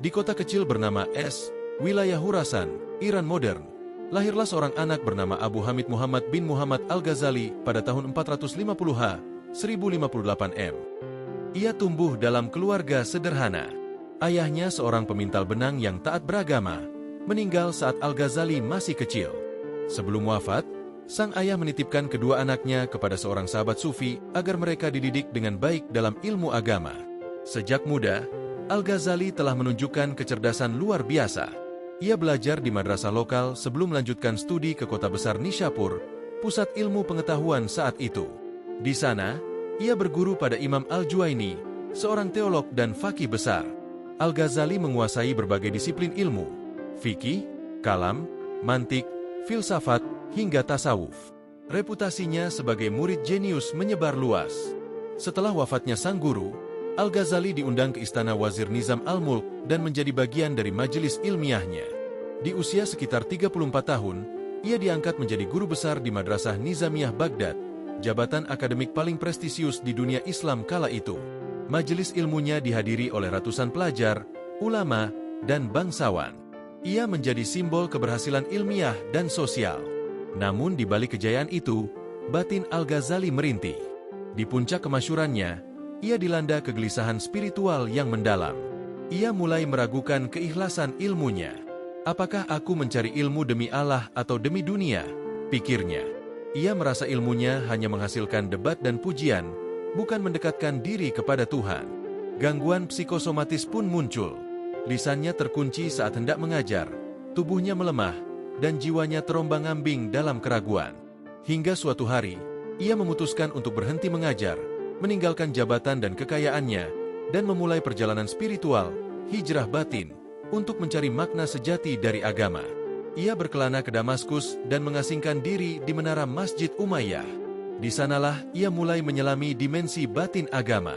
Di kota kecil bernama wilayah Khurasan, Iran modern, lahirlah seorang anak bernama Abu Hamid Muhammad bin Muhammad Al-Ghazali pada tahun 450 1058 M. Ia tumbuh dalam keluarga sederhana. Ayahnya seorang pemintal benang yang taat beragama, meninggal saat Al-Ghazali masih kecil. Sebelum wafat, sang ayah menitipkan kedua anaknya kepada seorang sahabat sufi agar mereka dididik dengan baik dalam ilmu agama. Sejak muda, Al-Ghazali telah menunjukkan kecerdasan luar biasa. Ia belajar di madrasah lokal sebelum melanjutkan studi ke kota besar Nishapur, pusat ilmu pengetahuan saat itu. Di sana, ia berguru pada Imam Al-Juwaini, seorang teolog dan faqih besar. Al-Ghazali menguasai berbagai disiplin ilmu, fikih, kalam, mantik, filsafat, hingga tasawuf. Reputasinya sebagai murid jenius menyebar luas. Setelah wafatnya sang guru, Al-Ghazali diundang ke istana Wazir Nizam Al-Mulk dan menjadi bagian dari majelis ilmiahnya. Di usia sekitar 34 tahun, ia diangkat menjadi guru besar di Madrasah Nizamiyah Baghdad, jabatan akademik paling prestisius di dunia Islam kala itu. Majelis ilmunya dihadiri oleh ratusan pelajar, ulama, dan bangsawan. Ia menjadi simbol keberhasilan ilmiah dan sosial. Namun di balik kejayaan itu, batin Al-Ghazali merintih. Di puncak kemasyhurannya, ia dilanda kegelisahan spiritual yang mendalam. Ia mulai meragukan keikhlasan ilmunya. Apakah aku mencari ilmu demi Allah atau demi dunia? Pikirnya. Ia merasa ilmunya hanya menghasilkan debat dan pujian, bukan mendekatkan diri kepada Tuhan. Gangguan psikosomatis pun muncul. Lisannya terkunci saat hendak mengajar, tubuhnya melemah, dan jiwanya terombang-ambing dalam keraguan. Hingga suatu hari, ia memutuskan untuk berhenti mengajar, meninggalkan jabatan dan kekayaannya, dan memulai perjalanan spiritual, hijrah batin, untuk mencari makna sejati dari agama. Ia berkelana ke Damaskus dan mengasingkan diri di menara Masjid Umayyah. Di sanalah ia mulai menyelami dimensi batin agama.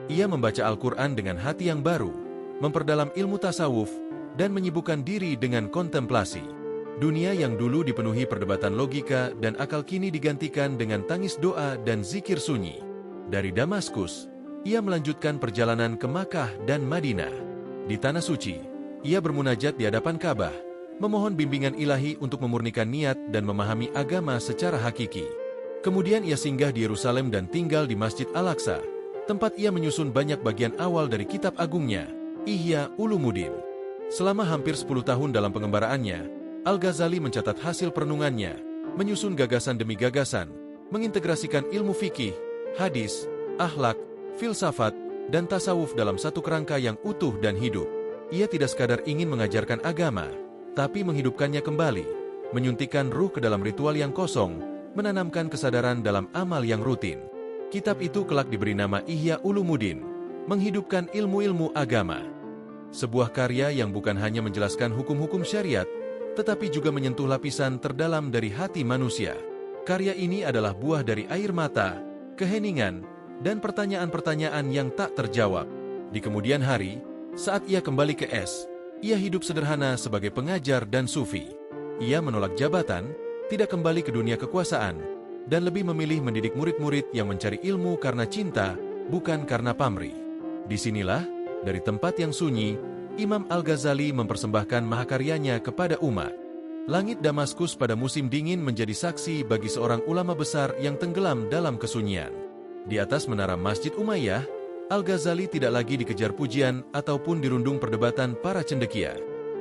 Ia membaca Al-Quran dengan hati yang baru, memperdalam ilmu tasawuf, dan menyibukkan diri dengan kontemplasi. Dunia yang dulu dipenuhi perdebatan logika dan akal kini digantikan dengan tangis doa dan zikir sunyi. Dari Damaskus, ia melanjutkan perjalanan ke Makkah dan Madinah. Di Tanah Suci, ia bermunajat di hadapan Ka'bah, memohon bimbingan ilahi untuk memurnikan niat dan memahami agama secara hakiki. Kemudian ia singgah di Yerusalem dan tinggal di Masjid Al-Aqsa, tempat ia menyusun banyak bagian awal dari kitab agungnya, Ihya Ulumuddin. Selama hampir 10 tahun dalam pengembaraannya, Al-Ghazali mencatat hasil perenungannya, menyusun gagasan demi gagasan, mengintegrasikan ilmu fikih, hadis, akhlak, filsafat, dan tasawuf dalam satu kerangka yang utuh dan hidup. Ia tidak sekadar ingin mengajarkan agama, tapi menghidupkannya kembali, menyuntikkan ruh ke dalam ritual yang kosong, menanamkan kesadaran dalam amal yang rutin. Kitab itu kelak diberi nama Ihya Ulumuddin, menghidupkan ilmu-ilmu agama. Sebuah karya yang bukan hanya menjelaskan hukum-hukum syariat, tetapi juga menyentuh lapisan terdalam dari hati manusia. Karya ini adalah buah dari air mata, keheningan, dan pertanyaan-pertanyaan yang tak terjawab. Di kemudian hari, saat ia kembali ke ia hidup sederhana sebagai pengajar dan sufi. Ia menolak jabatan, tidak kembali ke dunia kekuasaan, dan lebih memilih mendidik murid-murid yang mencari ilmu karena cinta, bukan karena pamrih. Disinilah, dari tempat yang sunyi, Imam Al-Ghazali mempersembahkan mahakaryanya kepada umat. Langit Damaskus pada musim dingin menjadi saksi bagi seorang ulama besar yang tenggelam dalam kesunyian. Di atas menara Masjid Umayyah, Al-Ghazali tidak lagi dikejar pujian ataupun dirundung perdebatan para cendekia.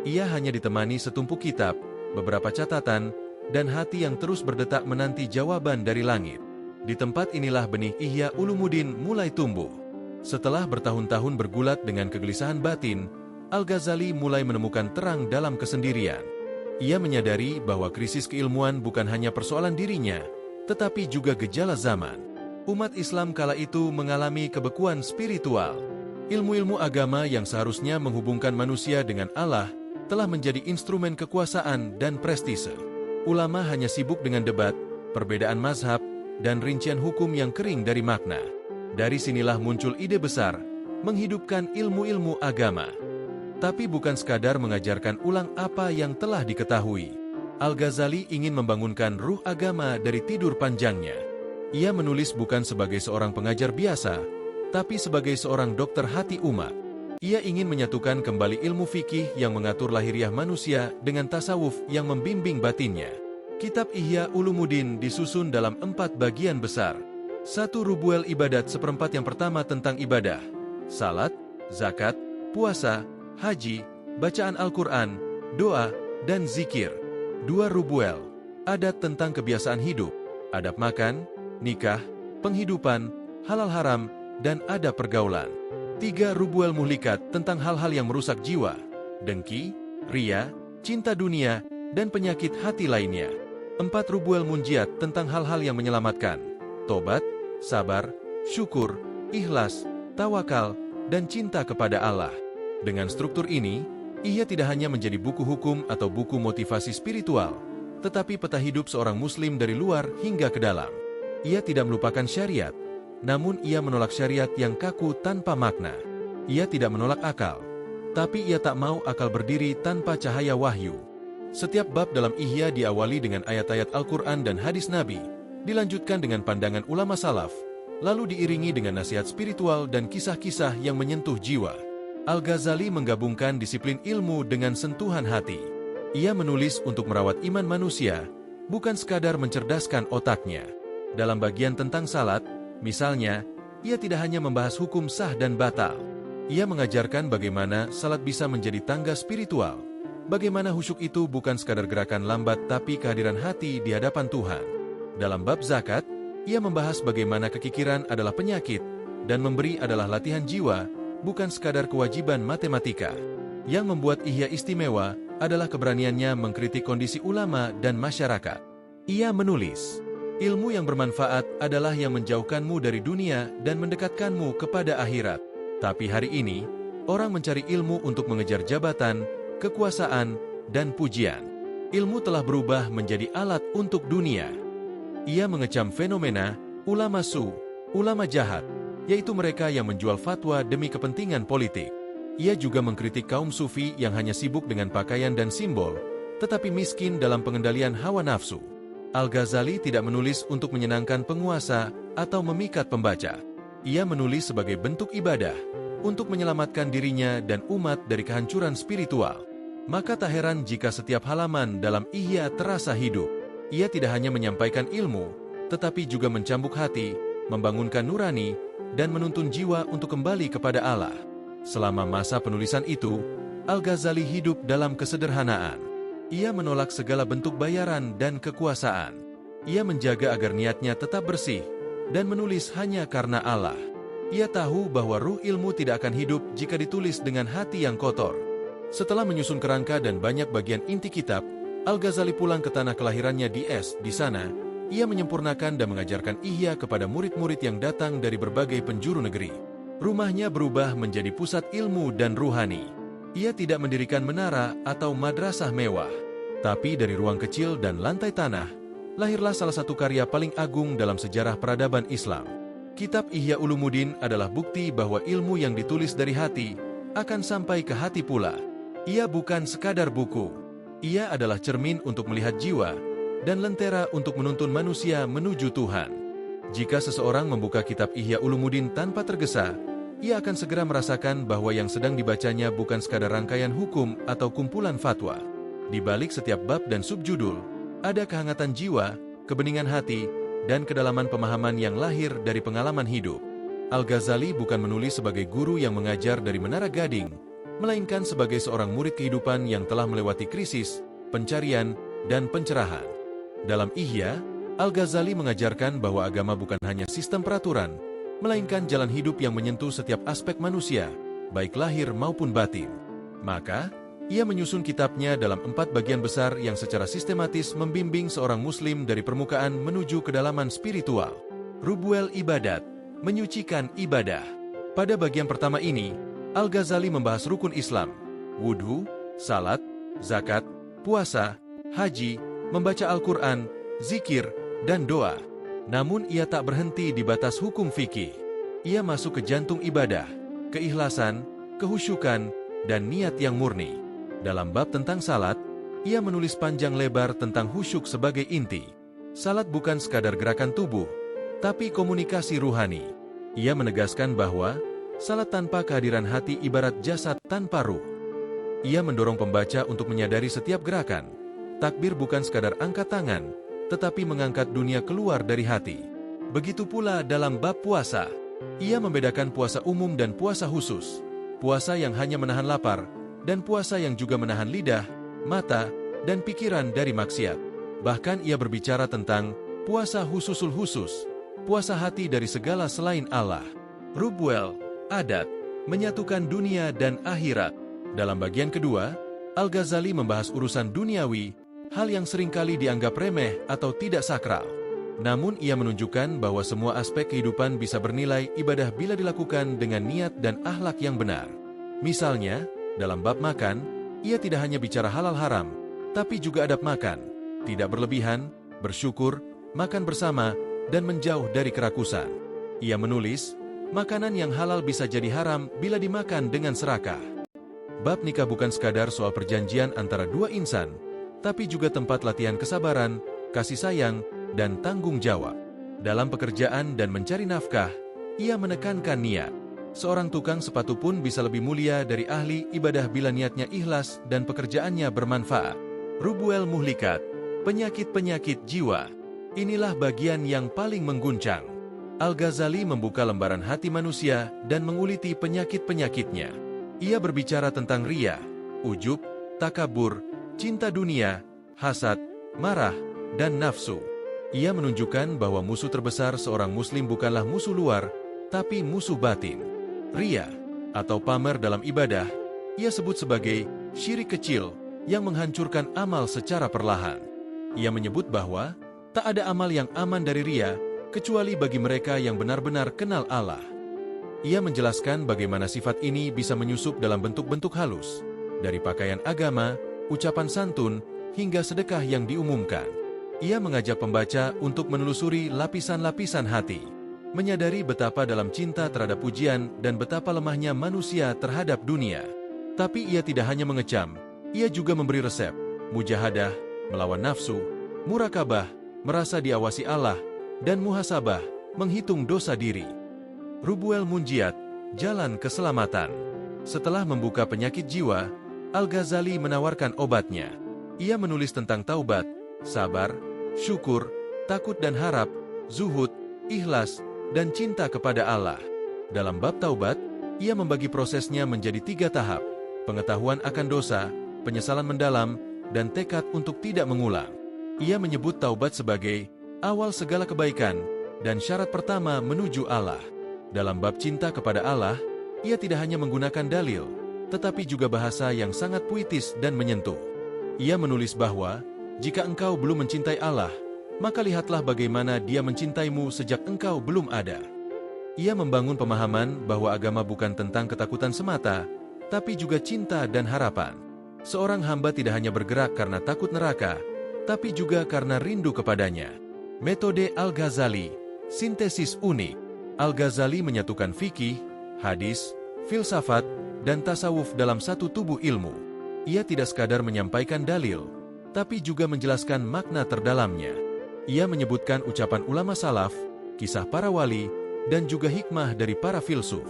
Ia hanya ditemani setumpuk kitab, beberapa catatan, dan hati yang terus berdetak menanti jawaban dari langit. Di tempat inilah benih Ihya Ulumuddin mulai tumbuh. Setelah bertahun-tahun bergulat dengan kegelisahan batin, Al-Ghazali mulai menemukan terang dalam kesendirian. Ia menyadari bahwa krisis keilmuan bukan hanya persoalan dirinya, tetapi juga gejala zaman. Umat Islam kala itu mengalami kebekuan spiritual. Ilmu-ilmu agama yang seharusnya menghubungkan manusia dengan Allah telah menjadi instrumen kekuasaan dan prestise. Ulama hanya sibuk dengan debat, perbedaan mazhab, dan rincian hukum yang kering dari makna. Dari sinilah muncul ide besar, menghidupkan ilmu-ilmu agama. Tapi bukan sekadar mengajarkan ulang apa yang telah diketahui. Al-Ghazali ingin membangunkan ruh agama dari tidur panjangnya. Ia menulis bukan sebagai seorang pengajar biasa, tapi sebagai seorang dokter hati umat. Ia ingin menyatukan kembali ilmu fikih yang mengatur lahiriah manusia dengan tasawuf yang membimbing batinnya. Kitab Ihya Ulumuddin disusun dalam 4 bagian besar. 1. Rubuel ibadat seperempat yang pertama tentang ibadah, salat, zakat, puasa, haji, bacaan Al-Quran, doa, dan zikir. 2. Rubuel adat tentang kebiasaan hidup, adab makan, nikah, penghidupan, halal haram, dan adab pergaulan. 3. Rubuel muhlikat tentang hal-hal yang merusak jiwa, dengki, ria, cinta dunia, dan penyakit hati lainnya. 4. Rubuel munjiat tentang hal-hal yang menyelamatkan, tobat, sabar, syukur, ikhlas, tawakal, dan cinta kepada Allah. Dengan struktur ini, Ihya tidak hanya menjadi buku hukum atau buku motivasi spiritual, tetapi peta hidup seorang muslim dari luar hingga ke dalam. Ia tidak melupakan syariat, namun ia menolak syariat yang kaku tanpa makna. Ia tidak menolak akal, tapi ia tak mau akal berdiri tanpa cahaya wahyu. Setiap bab dalam Ihya diawali dengan ayat-ayat Al-Quran dan hadis Nabi, dilanjutkan dengan pandangan ulama salaf, lalu diiringi dengan nasihat spiritual dan kisah-kisah yang menyentuh jiwa. Al-Ghazali menggabungkan disiplin ilmu dengan sentuhan hati. Ia menulis untuk merawat iman manusia, bukan sekadar mencerdaskan otaknya. Dalam bagian tentang salat, misalnya, ia tidak hanya membahas hukum sah dan batal. Ia mengajarkan bagaimana salat bisa menjadi tangga spiritual, bagaimana khusyuk itu bukan sekadar gerakan lambat tapi kehadiran hati di hadapan Tuhan. Dalam bab zakat, ia membahas bagaimana kekikiran adalah penyakit, dan memberi adalah latihan jiwa, bukan sekadar kewajiban matematika. Yang membuat Ihya istimewa adalah keberaniannya mengkritik kondisi ulama dan masyarakat. Ia menulis, ilmu yang bermanfaat adalah yang menjauhkanmu dari dunia dan mendekatkanmu kepada akhirat. Tapi hari ini, orang mencari ilmu untuk mengejar jabatan, kekuasaan, dan pujian. Ilmu telah berubah menjadi alat untuk dunia. Ia mengecam fenomena ulama su, ulama jahat, yaitu mereka yang menjual fatwa demi kepentingan politik. Ia juga mengkritik kaum sufi yang hanya sibuk dengan pakaian dan simbol, tetapi miskin dalam pengendalian hawa nafsu. Al-Ghazali tidak menulis untuk menyenangkan penguasa atau memikat pembaca. Ia menulis sebagai bentuk ibadah, untuk menyelamatkan dirinya dan umat dari kehancuran spiritual. Maka tak heran jika setiap halaman dalam Ihya terasa hidup. Ia tidak hanya menyampaikan ilmu, tetapi juga mencambuk hati, membangunkan nurani, dan menuntun jiwa untuk kembali kepada Allah. Selama masa penulisan itu, Al-Ghazali hidup dalam kesederhanaan. Ia menolak segala bentuk bayaran dan kekuasaan. Ia menjaga agar niatnya tetap bersih, dan menulis hanya karena Allah. Ia tahu bahwa ruh ilmu tidak akan hidup jika ditulis dengan hati yang kotor. Setelah menyusun kerangka dan banyak bagian inti kitab, Al-Ghazali pulang ke tanah kelahirannya di Es. Di sana, ia menyempurnakan dan mengajarkan Ihya kepada murid-murid yang datang dari berbagai penjuru negeri. Rumahnya berubah menjadi pusat ilmu dan ruhani. Ia tidak mendirikan menara atau madrasah mewah, tapi dari ruang kecil dan lantai tanah, lahirlah salah satu karya paling agung dalam sejarah peradaban Islam. Kitab Ihya Ulumuddin adalah bukti bahwa ilmu yang ditulis dari hati akan sampai ke hati pula. Ia bukan sekadar buku. Ia adalah cermin untuk melihat jiwa dan lentera untuk menuntun manusia menuju Tuhan. Jika seseorang membuka kitab Ihya Ulumuddin tanpa tergesa, ia akan segera merasakan bahwa yang sedang dibacanya bukan sekadar rangkaian hukum atau kumpulan fatwa. Di balik setiap bab dan subjudul, ada kehangatan jiwa, kebeningan hati, dan kedalaman pemahaman yang lahir dari pengalaman hidup. Al-Ghazali bukan menulis sebagai guru yang mengajar dari menara gading, melainkan sebagai seorang murid kehidupan yang telah melewati krisis, pencarian, dan pencerahan. Dalam Ihya, Al-Ghazali mengajarkan bahwa agama bukan hanya sistem peraturan, melainkan jalan hidup yang menyentuh setiap aspek manusia, baik lahir maupun batin. Maka, ia menyusun kitabnya dalam 4 bagian besar yang secara sistematis membimbing seorang muslim dari permukaan menuju kedalaman spiritual. Rubuel ibadat, menyucikan ibadah. Pada bagian pertama ini, Al-Ghazali membahas rukun Islam, wudhu, salat, zakat, puasa, haji, membaca Al-Quran, zikir, dan doa. Namun ia tak berhenti di batas hukum fikih. Ia masuk ke jantung ibadah, keikhlasan, kehusyukan, dan niat yang murni. Dalam bab tentang salat, ia menulis panjang lebar tentang khusyuk sebagai inti. Salat bukan sekadar gerakan tubuh, tapi komunikasi ruhani. Ia menegaskan bahwa Salat tanpa kehadiran hati ibarat jasad tanpa ruh. Ia mendorong pembaca untuk menyadari setiap gerakan. Takbir bukan sekadar angkat tangan, tetapi mengangkat dunia keluar dari hati. Begitu pula dalam bab puasa. Ia membedakan puasa umum dan puasa khusus. Puasa yang hanya menahan lapar, dan puasa yang juga menahan lidah, mata, dan pikiran dari maksiat. Bahkan ia berbicara tentang puasa khususul khusus, puasa hati dari segala selain Allah. Rubwel, adat, menyatukan dunia dan akhirat. Dalam bagian kedua, Al-Ghazali membahas urusan duniawi, hal yang seringkali dianggap remeh atau tidak sakral. Namun ia menunjukkan bahwa semua aspek kehidupan bisa bernilai ibadah bila dilakukan dengan niat dan akhlak yang benar. Misalnya, dalam bab makan, ia tidak hanya bicara halal haram, tapi juga adab makan, tidak berlebihan, bersyukur, makan bersama, dan menjauh dari kerakusan. Ia menulis, makanan yang halal bisa jadi haram bila dimakan dengan serakah. Bab nikah bukan sekadar soal perjanjian antara dua insan, tapi juga tempat latihan kesabaran, kasih sayang, dan tanggung jawab. Dalam pekerjaan dan mencari nafkah, ia menekankan niat. Seorang tukang sepatu pun bisa lebih mulia dari ahli ibadah bila niatnya ikhlas dan pekerjaannya bermanfaat. Rubwel Muhlikat, penyakit-penyakit jiwa. Inilah bagian yang paling mengguncang. Al-Ghazali membuka lembaran hati manusia dan menguliti penyakit-penyakitnya. Ia berbicara tentang riya, ujub, takabur, cinta dunia, hasad, marah, dan nafsu. Ia menunjukkan bahwa musuh terbesar seorang muslim bukanlah musuh luar, tapi musuh batin. Riya, atau pamer dalam ibadah, ia sebut sebagai syirik kecil yang menghancurkan amal secara perlahan. Ia menyebut bahwa tak ada amal yang aman dari riya, kecuali bagi mereka yang benar-benar kenal Allah. Ia menjelaskan bagaimana sifat ini bisa menyusup dalam bentuk-bentuk halus, dari pakaian agama, ucapan santun, hingga sedekah yang diumumkan. Ia mengajak pembaca untuk menelusuri lapisan-lapisan hati, menyadari betapa dalam cinta terhadap pujian dan betapa lemahnya manusia terhadap dunia. Tapi ia tidak hanya mengecam, ia juga memberi resep, mujahadah, melawan nafsu, murakabah, merasa diawasi Allah, dan muhasabah, menghitung dosa diri. Rubwel Munjiat, jalan keselamatan. Setelah membuka penyakit jiwa, Al-Ghazali menawarkan obatnya. Ia menulis tentang taubat, sabar, syukur, takut dan harap, zuhud, ikhlas, dan cinta kepada Allah. Dalam bab taubat, ia membagi prosesnya menjadi 3 tahap: pengetahuan akan dosa, penyesalan mendalam, dan tekad untuk tidak mengulang. Ia menyebut taubat sebagai awal segala kebaikan dan syarat pertama menuju Allah. Dalam bab cinta kepada Allah, ia tidak hanya menggunakan dalil, tetapi juga bahasa yang sangat puitis dan menyentuh. Ia menulis bahwa jika engkau belum mencintai Allah, maka lihatlah bagaimana Dia mencintaimu sejak engkau belum ada. Ia membangun pemahaman bahwa agama bukan tentang ketakutan semata, tapi juga cinta dan harapan. Seorang hamba tidak hanya bergerak karena takut neraka, tapi juga karena rindu kepadanya. Metode Al-Ghazali, sintesis unik. Al-Ghazali menyatukan fikih, hadis, filsafat, dan tasawuf dalam satu tubuh ilmu. Ia tidak sekadar menyampaikan dalil, tapi juga menjelaskan makna terdalamnya. Ia menyebutkan ucapan ulama salaf, kisah para wali, dan juga hikmah dari para filsuf.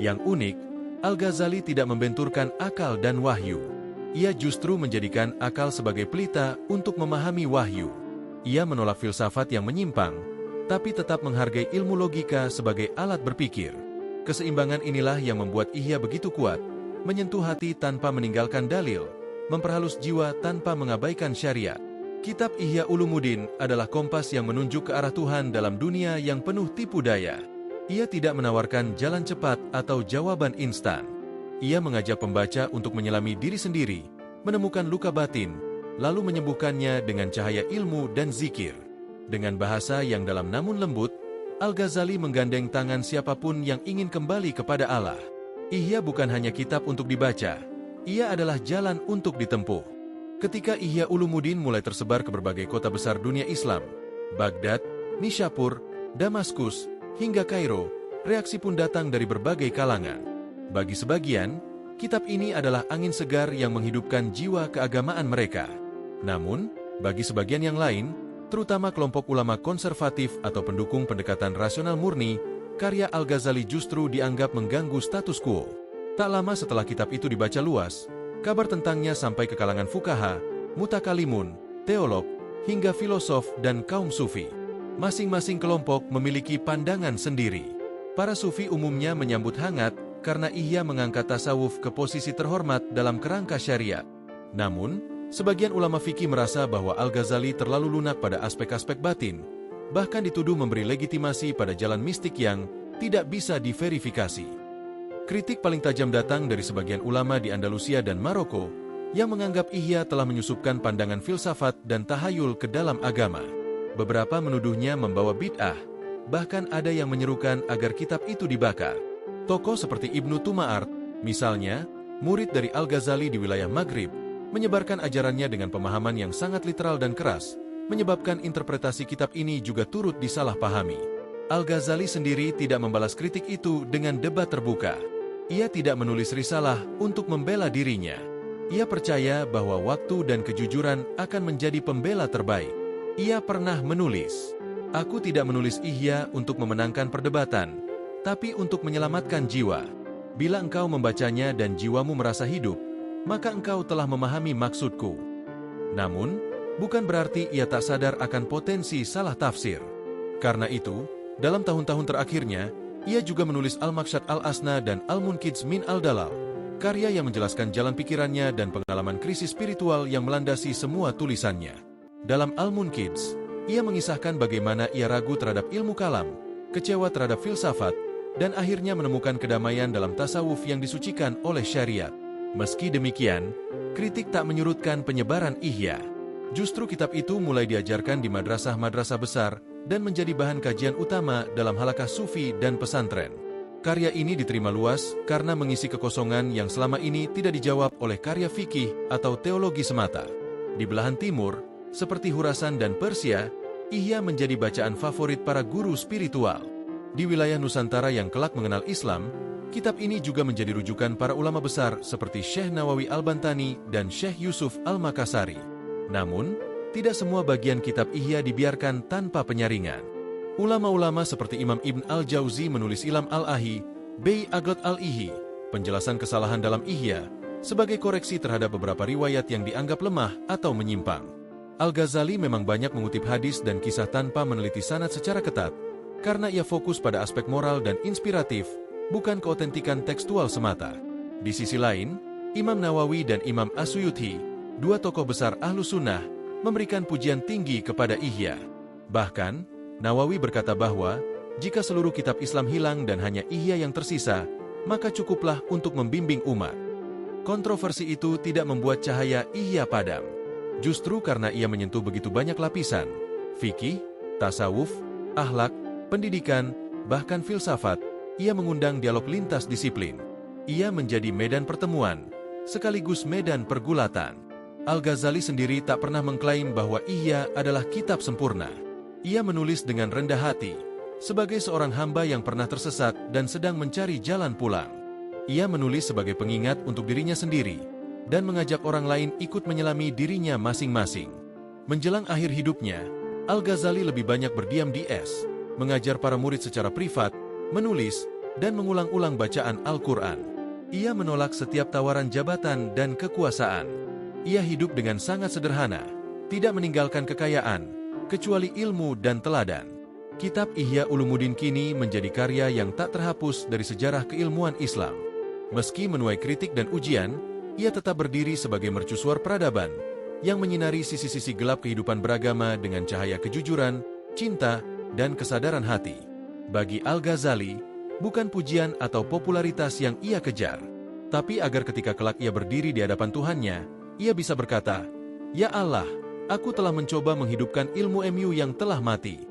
Yang unik, Al-Ghazali tidak membenturkan akal dan wahyu. Ia justru menjadikan akal sebagai pelita untuk memahami wahyu. Ia menolak filsafat yang menyimpang, tapi tetap menghargai ilmu logika sebagai alat berpikir. Keseimbangan inilah yang membuat Ihya begitu kuat, menyentuh hati tanpa meninggalkan dalil, memperhalus jiwa tanpa mengabaikan syariat. Kitab Ihya Ulumuddin adalah kompas yang menunjuk ke arah Tuhan dalam dunia yang penuh tipu daya. Ia tidak menawarkan jalan cepat atau jawaban instan. Ia mengajak pembaca untuk menyelami diri sendiri, menemukan luka batin, lalu menyembuhkannya dengan cahaya ilmu dan zikir. Dengan bahasa yang dalam namun lembut, Al-Ghazali menggandeng tangan siapapun yang ingin kembali kepada Allah. Ihya bukan hanya kitab untuk dibaca, ia adalah jalan untuk ditempuh. Ketika Ihya Ulumuddin mulai tersebar ke berbagai kota besar dunia Islam, Baghdad, Nishapur, Damaskus, hingga Kairo, reaksi pun datang dari berbagai kalangan. Bagi sebagian, kitab ini adalah angin segar yang menghidupkan jiwa keagamaan mereka. Namun, bagi sebagian yang lain, terutama kelompok ulama konservatif atau pendukung pendekatan rasional murni, karya Al-Ghazali justru dianggap mengganggu status quo. Tak lama setelah kitab itu dibaca luas, kabar tentangnya sampai ke kalangan fukaha, mutakalimun, teolog, hingga filosof dan kaum sufi. Masing-masing kelompok memiliki pandangan sendiri. Para sufi umumnya menyambut hangat karena Ihya mengangkat tasawuf ke posisi terhormat dalam kerangka syariat. Namun, sebagian ulama fikih merasa bahwa Al-Ghazali terlalu lunak pada aspek-aspek batin, bahkan dituduh memberi legitimasi pada jalan mistik yang tidak bisa diverifikasi. Kritik paling tajam datang dari sebagian ulama di Andalusia dan Maroko, yang menganggap Ihya telah menyusupkan pandangan filsafat dan tahayul ke dalam agama. Beberapa menuduhnya membawa bid'ah, bahkan ada yang menyerukan agar kitab itu dibakar. Tokoh seperti Ibnu Tuma'art, misalnya, murid dari Al-Ghazali di wilayah Maghrib, menyebarkan ajarannya dengan pemahaman yang sangat literal dan keras, menyebabkan interpretasi kitab ini juga turut disalahpahami. Al-Ghazali sendiri tidak membalas kritik itu dengan debat terbuka. Ia tidak menulis risalah untuk membela dirinya. Ia percaya bahwa waktu dan kejujuran akan menjadi pembela terbaik. Ia pernah menulis, "Aku tidak menulis Ihya untuk memenangkan perdebatan, tapi untuk menyelamatkan jiwa. Bila engkau membacanya dan jiwamu merasa hidup, maka engkau telah memahami maksudku." Namun, bukan berarti ia tak sadar akan potensi salah tafsir. Karena itu, dalam tahun-tahun terakhirnya, ia juga menulis Al-Maqsad Al-Asna dan Al-Munkids min Al-Dalal, karya yang menjelaskan jalan pikirannya dan pengalaman krisis spiritual yang melandasi semua tulisannya. Dalam Al-Munkids, ia mengisahkan bagaimana ia ragu terhadap ilmu kalam, kecewa terhadap filsafat, dan akhirnya menemukan kedamaian dalam tasawuf yang disucikan oleh syariat. Meski demikian, kritik tak menyurutkan penyebaran Ihya. Justru kitab itu mulai diajarkan di madrasah-madrasah besar dan menjadi bahan kajian utama dalam halaqah sufi dan pesantren. Karya ini diterima luas karena mengisi kekosongan yang selama ini tidak dijawab oleh karya fikih atau teologi semata. Di belahan timur, seperti Khurasan dan Persia, Ihya menjadi bacaan favorit para guru spiritual. Di wilayah Nusantara yang kelak mengenal Islam, kitab ini juga menjadi rujukan para ulama besar seperti Syekh Nawawi Al-Bantani dan Syekh Yusuf Al-Makassari. Namun, tidak semua bagian kitab Ihya dibiarkan tanpa penyaringan. Ulama-ulama seperti Imam Ibn Al-Jauzi menulis Ilam Al-Ahi, Bei Aglot Al-Ihi, penjelasan kesalahan dalam Ihya, sebagai koreksi terhadap beberapa riwayat yang dianggap lemah atau menyimpang. Al-Ghazali memang banyak mengutip hadis dan kisah tanpa meneliti sanad secara ketat, karena ia fokus pada aspek moral dan inspiratif, bukan keotentikan tekstual semata. Di sisi lain, Imam Nawawi dan Imam As-Suyuti, dua tokoh besar Ahlus Sunnah, memberikan pujian tinggi kepada Ihya. Bahkan, Nawawi berkata bahwa, jika seluruh kitab Islam hilang dan hanya Ihya yang tersisa, maka cukuplah untuk membimbing umat. Kontroversi itu tidak membuat cahaya Ihya padam. Justru karena ia menyentuh begitu banyak lapisan, fikih, tasawuf, akhlak, pendidikan, bahkan filsafat, ia mengundang dialog lintas disiplin. Ia menjadi medan pertemuan, sekaligus medan pergulatan. Al-Ghazali sendiri tak pernah mengklaim bahwa Ihya adalah kitab sempurna. Ia menulis dengan rendah hati, sebagai seorang hamba yang pernah tersesat dan sedang mencari jalan pulang. Ia menulis sebagai pengingat untuk dirinya sendiri, dan mengajak orang lain ikut menyelami dirinya masing-masing. Menjelang akhir hidupnya, Al-Ghazali lebih banyak berdiam di es, mengajar para murid secara privat, menulis, dan mengulang-ulang bacaan Al-Quran. Ia menolak setiap tawaran jabatan dan kekuasaan. Ia hidup dengan sangat sederhana, tidak meninggalkan kekayaan, kecuali ilmu dan teladan. Kitab Ihya Ulumuddin kini menjadi karya yang tak terhapus dari sejarah keilmuan Islam. Meski menuai kritik dan ujian, ia tetap berdiri sebagai mercusuar peradaban, yang menyinari sisi-sisi gelap kehidupan beragama dengan cahaya kejujuran, cinta, dan kesadaran hati. Bagi Al-Ghazali, bukan pujian atau popularitas yang ia kejar, tapi agar ketika kelak ia berdiri di hadapan Tuhannya, ia bisa berkata, "Ya Allah, aku telah mencoba menghidupkan ilmu MU yang telah mati."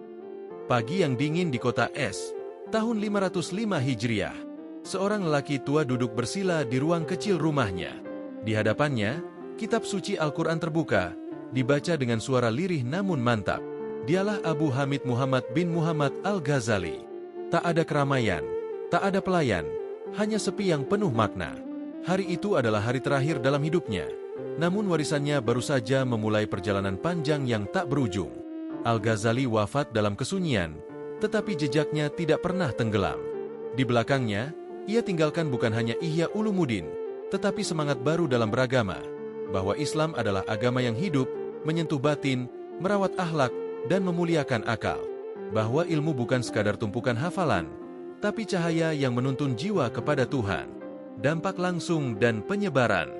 Pagi yang dingin di kota Es, tahun 505 Hijriah, seorang lelaki tua duduk bersila di ruang kecil rumahnya. Di hadapannya, kitab suci Al-Quran terbuka, dibaca dengan suara lirih namun mantap. Dialah Abu Hamid Muhammad bin Muhammad Al-Ghazali. Tak ada keramaian, tak ada pelayan, hanya sepi yang penuh makna. Hari itu adalah hari terakhir dalam hidupnya, namun warisannya baru saja memulai perjalanan panjang yang tak berujung. Al-Ghazali wafat dalam kesunyian, tetapi jejaknya tidak pernah tenggelam. Di belakangnya, ia tinggalkan bukan hanya Ihya Ulumuddin, tetapi semangat baru dalam beragama, bahwa Islam adalah agama yang hidup, menyentuh batin, merawat akhlak, dan memuliakan akal. Bahwa ilmu bukan sekadar tumpukan hafalan, tapi cahaya yang menuntun jiwa kepada Tuhan. Dampak langsung dan penyebaran.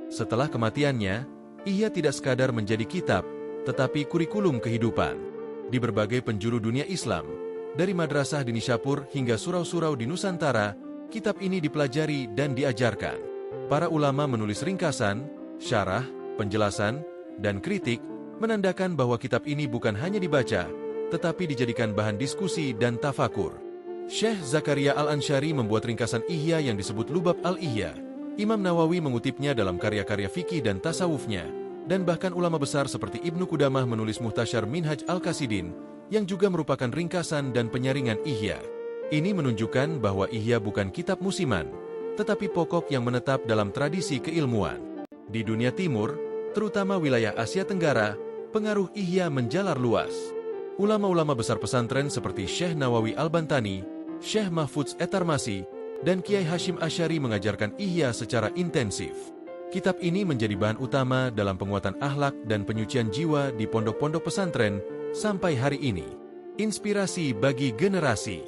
Setelah kematiannya, Ihya tidak sekadar menjadi kitab, tetapi kurikulum kehidupan. Di berbagai penjuru dunia Islam, dari madrasah di Nishapur hingga surau-surau di Nusantara, kitab ini dipelajari dan diajarkan. Para ulama menulis ringkasan, syarah, penjelasan, dan kritik, menandakan bahwa kitab ini bukan hanya dibaca, tetapi dijadikan bahan diskusi dan tafakur. Syekh Zakaria Al-Ansyari membuat ringkasan Ihya yang disebut Lubab Al-Ihya. Imam Nawawi mengutipnya dalam karya-karya fikih dan tasawufnya, dan bahkan ulama besar seperti Ibnu Qudamah menulis Muhtasyar Minhaj Al-Qasidin, yang juga merupakan ringkasan dan penyaringan Ihya. Ini menunjukkan bahwa Ihya bukan kitab musiman, tetapi pokok yang menetap dalam tradisi keilmuan. Di dunia timur, terutama wilayah Asia Tenggara, pengaruh Ihya menjalar luas. Ulama-ulama besar pesantren seperti Syekh Nawawi Al-Bantani, Syekh Mahfudz Etarmasi, dan Kiai Hashim Asy'ari mengajarkan Ihya secara intensif. Kitab ini menjadi bahan utama dalam penguatan akhlak dan penyucian jiwa di pondok-pondok pesantren sampai hari ini. Inspirasi bagi generasi.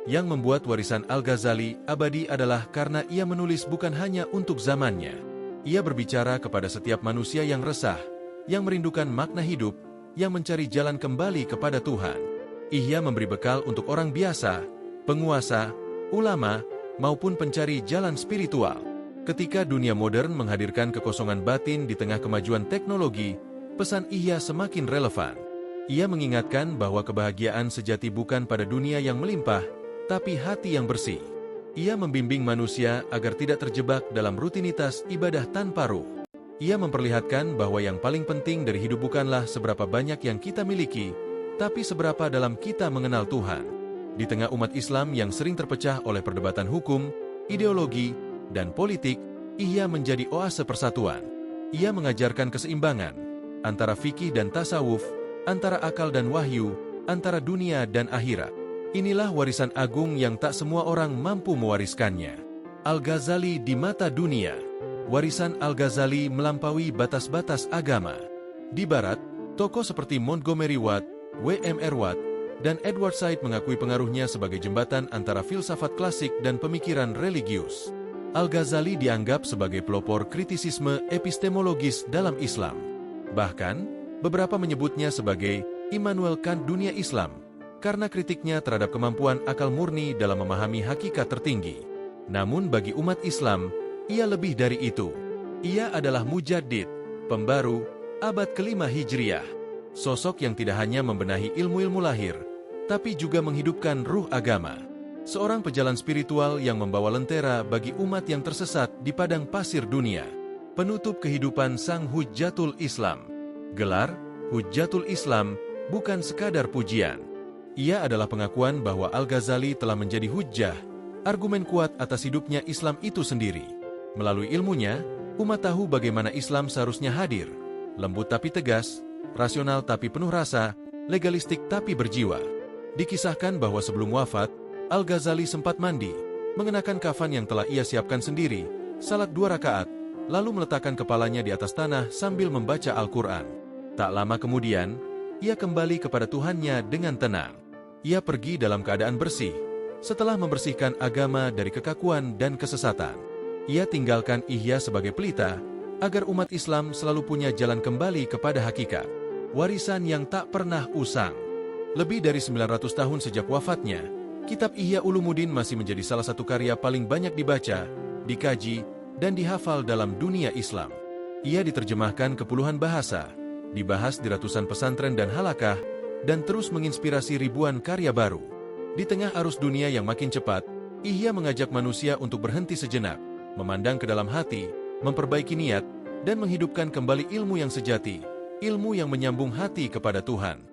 Yang membuat warisan Al-Ghazali abadi adalah karena ia menulis bukan hanya untuk zamannya. Ia berbicara kepada setiap manusia yang resah, yang merindukan makna hidup, yang mencari jalan kembali kepada Tuhan. Ihya memberi bekal untuk orang biasa, penguasa, ulama, maupun pencari jalan spiritual. Ketika dunia modern menghadirkan kekosongan batin di tengah kemajuan teknologi, pesan Ihya semakin relevan. Ia mengingatkan bahwa kebahagiaan sejati bukan pada dunia yang melimpah, tapi hati yang bersih. Ia membimbing manusia agar tidak terjebak dalam rutinitas ibadah tanpa ruh. Ia memperlihatkan bahwa yang paling penting dari hidup bukanlah seberapa banyak yang kita miliki, tapi seberapa dalam kita mengenal Tuhan. Di tengah umat Islam yang sering terpecah oleh perdebatan hukum, ideologi, dan politik, Ihya menjadi oase persatuan. Ia mengajarkan keseimbangan antara fikih dan tasawuf, antara akal dan wahyu, antara dunia dan akhirat. Inilah warisan agung yang tak semua orang mampu mewariskannya. Al-Ghazali di mata dunia. Warisan Al-Ghazali melampaui batas-batas agama. Di barat, tokoh seperti Montgomery Watt, W.M.R. Watt, dan Edward Said mengakui pengaruhnya sebagai jembatan antara filsafat klasik dan pemikiran religius. Al-Ghazali dianggap sebagai pelopor kritisisme epistemologis dalam Islam. Bahkan, beberapa menyebutnya sebagai Immanuel Kant dunia Islam, karena kritiknya terhadap kemampuan akal murni dalam memahami hakikat tertinggi. Namun bagi umat Islam, ia lebih dari itu. Ia adalah mujaddid, pembaru, abad ke-5 Hijriah. Sosok yang tidak hanya membenahi ilmu-ilmu lahir, tapi juga menghidupkan ruh agama. Seorang pejalan spiritual yang membawa lentera bagi umat yang tersesat di padang pasir dunia. Penutup kehidupan sang Hujjatul Islam. Gelar, Hujjatul Islam, bukan sekadar pujian. Ia adalah pengakuan bahwa Al-Ghazali telah menjadi hujjah, argumen kuat atas hidupnya Islam itu sendiri. Melalui ilmunya, umat tahu bagaimana Islam seharusnya hadir, lembut tapi tegas, rasional tapi penuh rasa, legalistik tapi berjiwa. Dikisahkan bahwa sebelum wafat, Al-Ghazali sempat mandi, mengenakan kafan yang telah ia siapkan sendiri, salat 2 rakaat, lalu meletakkan kepalanya di atas tanah sambil membaca Al-Quran. Tak lama kemudian, ia kembali kepada Tuhannya dengan tenang. Ia pergi dalam keadaan bersih, setelah membersihkan agama dari kekakuan dan kesesatan. Ia tinggalkan Ihya sebagai pelita, agar umat Islam selalu punya jalan kembali kepada hakikat. Warisan yang tak pernah usang. Lebih dari 900 tahun sejak wafatnya, kitab Ihya Ulumuddin masih menjadi salah satu karya paling banyak dibaca, dikaji, dan dihafal dalam dunia Islam. Ia diterjemahkan ke puluhan bahasa, dibahas di ratusan pesantren dan halakah, dan terus menginspirasi ribuan karya baru. Di tengah arus dunia yang makin cepat, Ihya mengajak manusia untuk berhenti sejenak, memandang ke dalam hati, memperbaiki niat, dan menghidupkan kembali ilmu yang sejati, ilmu yang menyambung hati kepada Tuhan.